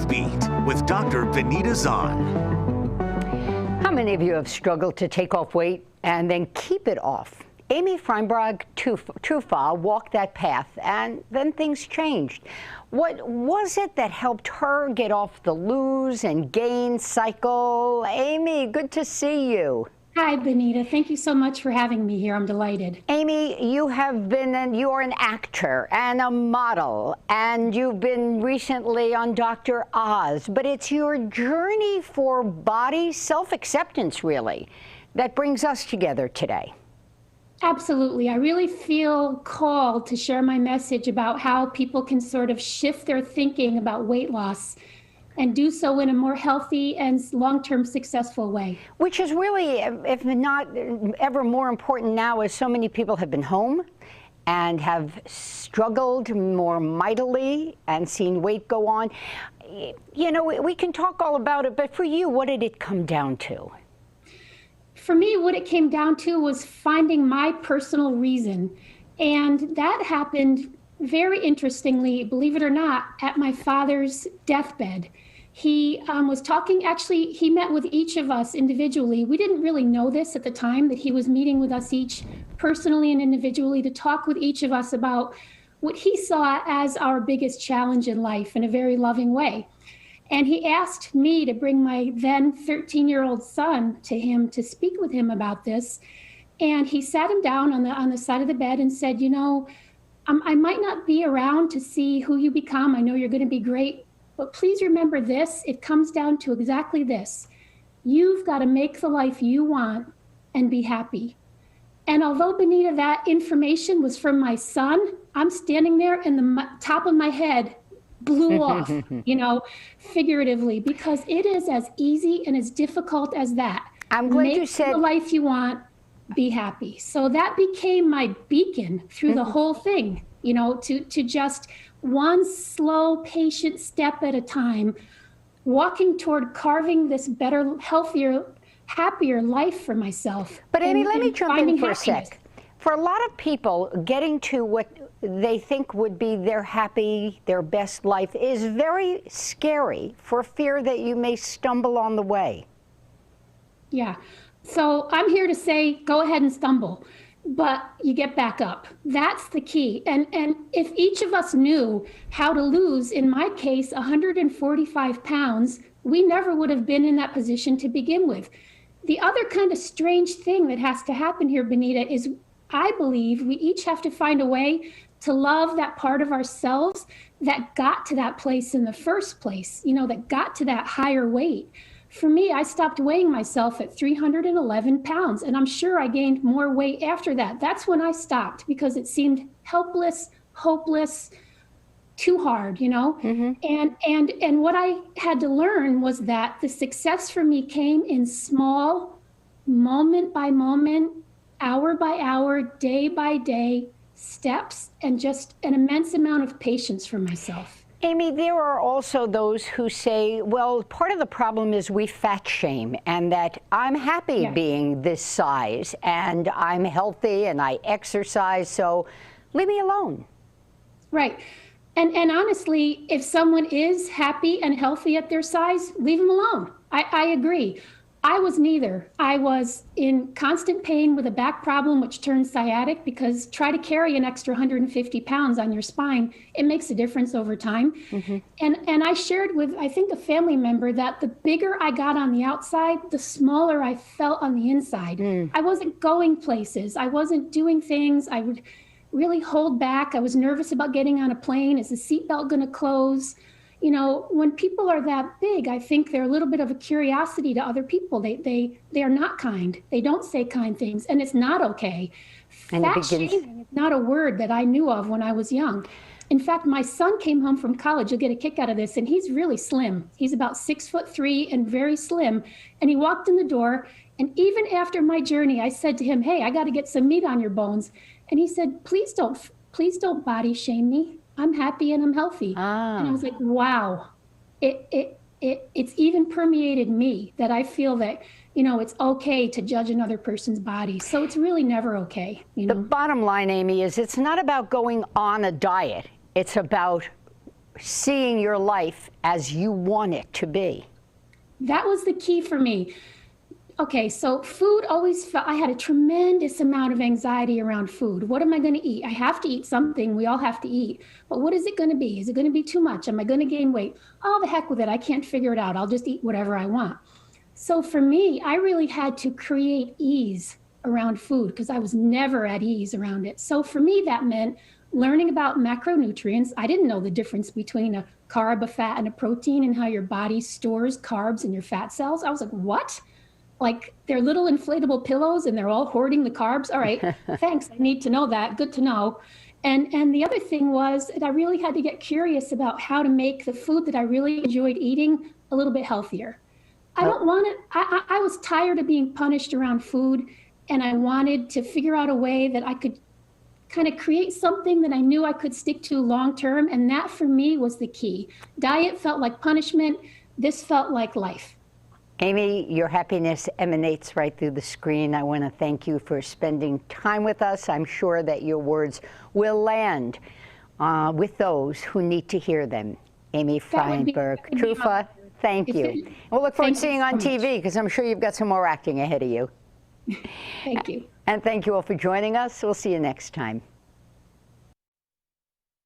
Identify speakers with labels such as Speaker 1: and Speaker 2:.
Speaker 1: Beat with Dr. Benita Zahn.
Speaker 2: How many of you have struggled to take off weight and then keep it off? Amy Freinburg-Trufas walked that path, and then things changed. What was it that helped her get off the lose and gain cycle? Amy, good to see you.
Speaker 3: Hi, Benita. Thank you so much for having me here. I'm delighted.
Speaker 2: Amy, you are an actor and a model, and you've been recently on Dr. Oz, but it's your journey for body self-acceptance, really, that brings us together today.
Speaker 3: Absolutely. I really feel called to share my message about how people can sort of shift their thinking about weight loss and do so in a more healthy and long-term successful way.
Speaker 2: Which is really, if not ever more important now, as so many people have been home and have struggled more mightily and seen weight go on. You know, we can talk all about it, but for you, what did it come down to?
Speaker 3: For me, what it came down to was finding my personal reason. And that happened very interestingly, believe it or not, at my father's deathbed. He was talking, actually, he met with each of us individually. We didn't really know this at the time, that he was meeting with us each personally and individually to talk with each of us about what he saw as our biggest challenge in life in a very loving way. And he asked me to bring my then 13-year-old son to him to speak with him about this. And he sat him down on the side of the bed and said, you know, I might not be around to see who you become. I know you're going to be great. But please remember this, it comes down to exactly this. You've got to make the life you want and be happy. And although, Benita, that information was from my son, I'm standing there and the top of my head blew off, you know, figuratively, because it is as easy and as difficult as that.
Speaker 2: I'm glad you said
Speaker 3: the life you want, be happy. So that became my beacon through the whole thing, you know, to just one slow, patient step at a time, walking toward carving this better, healthier, happier life for myself.
Speaker 2: But Amy, let me jump in for a sec. For a lot of people, getting to what they think would be their best life is very scary for fear that you may stumble on the way.
Speaker 3: Yeah. So I'm here to say, go ahead and stumble, but you get back up. That's the key. And if each of us knew how to lose, in my case, 145 pounds, we never would have been in that position to begin with. The other kind of strange thing that has to happen here, Benita, is I believe we each have to find a way to love that part of ourselves that got to that place in the first place, you know, that got to that higher weight. For me, I stopped weighing myself at 311 pounds, and I'm sure I gained more weight after that. That's when I stopped, because it seemed helpless, hopeless, too hard, you know? And what I had to learn was that the success for me came in small, moment by moment, hour by hour, day by day steps, and just an immense amount of patience for myself.
Speaker 2: Amy, there are also those who say, well, part of the problem is we fat shame, and that I'm happy being this size, and I'm healthy, and I exercise, so leave me alone.
Speaker 3: Right. And honestly, if someone is happy and healthy at their size, leave them alone. I agree. I was neither. I was in constant pain with a back problem, which turned sciatic, because try to carry an extra 150 pounds on your spine, it makes a difference over time. And I shared with, I think, a family member that the bigger I got on the outside, the smaller I felt on the inside. I wasn't going places. I wasn't doing things. I would really hold back. I was nervous about getting on a plane. Is the seatbelt going to close? You know, when people are that big, I think they're a little bit of a curiosity to other people. They are not kind. They don't say kind things, and it's not okay. Fat shaming is not a word that I knew of when I was young. In fact, my son came home from college. You'll get a kick out of this, and he's really slim. He's about 6'3" and very slim. And he walked in the door, and even after my journey, I said to him, "Hey, I got to get some meat on your bones." And he said, please don't body shame me. I'm happy and I'm healthy." And I was like, wow, it's even permeated me that I feel that, you know, it's okay to judge another person's body. So it's really never okay. You know?
Speaker 2: The bottom line, Amy, is it's not about going on a diet. It's about seeing your life as you want it to be?
Speaker 3: That was the key for me. Okay, so food always felt, I had a tremendous amount of anxiety around food. What am I going to eat? I have to eat something. We all have to eat. But what is it going to be? Is it going to be too much? Am I going to gain weight? Oh, the heck with it. I can't figure it out. I'll just eat whatever I want. So for me, I really had to create ease around food because I was never at ease around it. So for me, that meant learning about macronutrients. I didn't know the difference between a carb, a fat, and a protein and how your body stores carbs in your fat cells. I was like, what? Like they're little inflatable pillows and they're all hoarding the carbs. All right, thanks. I need to know that. Good to know. And the other thing was that I really had to get curious about how to make the food that I really enjoyed eating a little bit healthier. I don't want it. I was tired of being punished around food, and I wanted to figure out a way that I could kind of create something that I knew I could stick to long term. And that for me was the key. Diet felt like punishment. This felt like life.
Speaker 2: Amy, your happiness emanates right through the screen. I want to thank you for spending time with us. I'm sure that your words will land with those who need to hear them. Amy Freinburg-Trufas, thank you. And we'll look forward to seeing you on TV because I'm sure you've got some more acting ahead of you.
Speaker 3: Thank you.
Speaker 2: And thank you all for joining us. We'll see you next time.